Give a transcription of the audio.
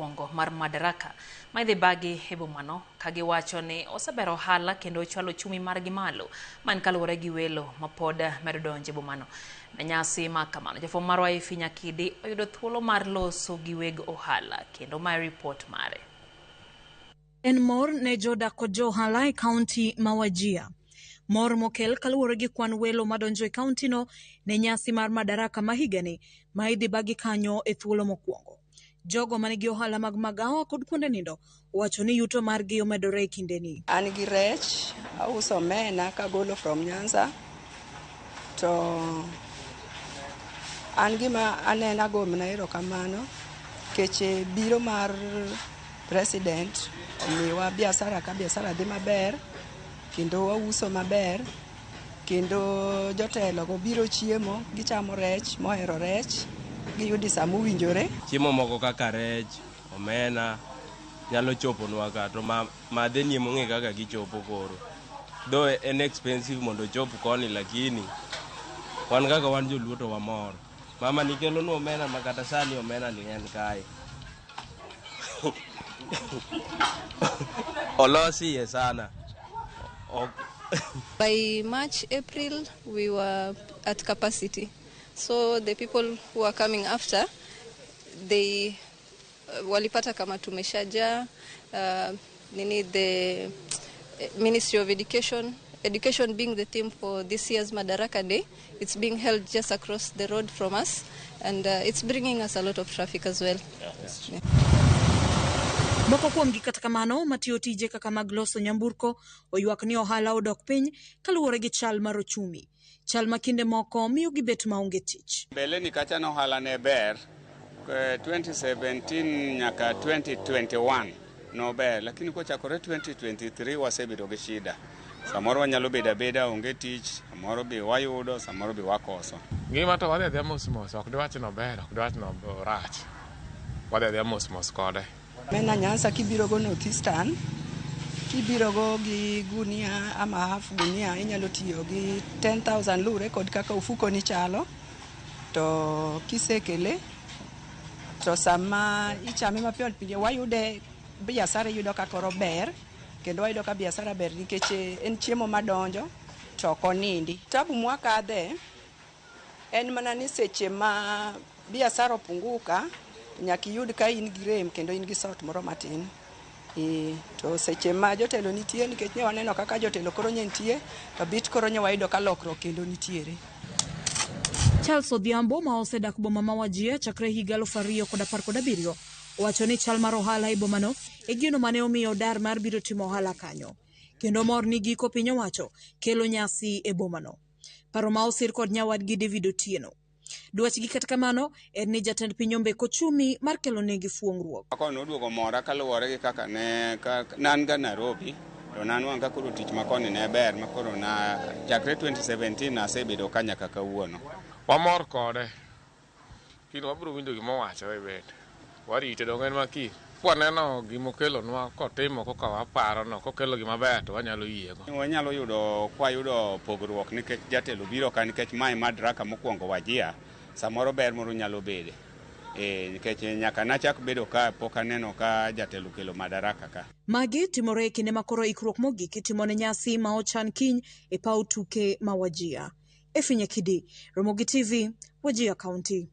mokwongo mar Madaraka maidhi bagi e bomano ka giwacho ni osebero ohala kendo chwalo chumi margi malo man kaluwore gi welo mapod medo donjo e bomano. Na nyasi ma kamano, jafwambo marwa Ifi Nyakidi oyudo thuolo mar loso gi weg ohala kendo mae report mare. En mor ne jodak kod johala e kaunti ma Wajir. Mor mokel kaluwore gi kwan welo madonjo e kaunti no ne nyasi mar Madaraka ma higani ma idhi bagi kanyo e thuolo mokwongo. Jogo manigi ohala mag magawa kod kuonde nindo wacho ni yuto margi omedore e kindeni. An gi rech, auso omena kagolo from Nyanza. To an gima anena gomna erokamano keche biro mar president omiwa biashara ka biashara dhi maber kendo wauso maber kendo jotelo go biro chiemo gichamo rech mohero rech giyudi sama owinjore. Chiemo moko kaka rech, omena nyalo choponwa ka to madhe ni mong'e kaka gichopo koro. Though en expensive mondo chop koni lakini wan kaka wan joluo to wamor. Mama nikelo no omena makata sani omena ni en kae. Olosi ye sana. By March, April, we were at capacity. So the people who are coming after, they walipata kama tumeshaja, the Ministry of Education being the theme for this year's Madaraka Day. It's being held just across the road from us, and it's bringing us a lot of traffic as well. Yeah. Moko kuom gik kata kamano matiyo tije kaka mag loso nyamburko oywak ni ohala odok piny kaluwore gi chal mar ochumi. Chal makinde moko miyo gibet maonge tich. Mbele ni kacha no ohala ne ber 2017 nyaka 2021 no ber, lakini kochakore 2023 wasebedo gi shida. Samoro wanyalo beda onge tich, samoro be wayudo, samoro be wakoso. Gima to wadhi mos ok diwach no ber, ok diwach no rach. Wadhi mos kode. Mena Nyanza kibiro go North Eastern, kibiro go gi gunia ama half gunia inyalo tiyo gi 10,000 lure kod kaka ufuko ni chalo. To kisekele to sama ichame mapiyo piyo wayude biashara yudo ka koro ber kendo wayudo ka biashara ber nikech en chiemo madonjo to konindi. Tabu mwakadhe en mana ni seche ma biashara opunguka nyaki yud ka in gi rem kendo in gi sort moro matin. To seche ma jotelo nitie nikech ne waneno kaka jotelo koro nitie to bit koro nyawayudo ka lokro kendo nitiere. Charles Odhiambo ma osedak boma ma Wajir chakre higa 2017 wacho ni chal mar ohala e bomano e gino mane omiyo dar mar biro timo ohala kanyo. Kendo mor ni giko piny owacho kelo nyasi e bomano. Paro ma osir kod nyawadgi David Otieno. Dwachgi kata kamano en ni jatend piny ombeko chumi mar kelo negi fuong'ruok. Ako noduogo mora kaluwore gi kaka nan ga Nairobi to nan wanga koro tich makoni ne ber makoro na chakre 2017 asebedo kanya kaka kawuono. Wamor kode. Kino wabiro winjo gima wacho e bet. Warite dong en maki. Kwaneno gimokelo nwa kotimo koka waparo no kokelo gima ber to wanyalo yiego. Wanyalo yudo pogruok nikech jatelo biro ka nikech mai Madaraka mokwongo Wajir samoro ber moro nyalo bede. Nikech nyaka nachak bedo ka pok aneno ka jatelo kelo Madaraka ka. Magi timore kinde makoro ikruok mogik itimo ne nyasi ma ochan kiny e paw tuke ma Wajir. Ifi Nyakidi, Ramogi TV, Wajir County.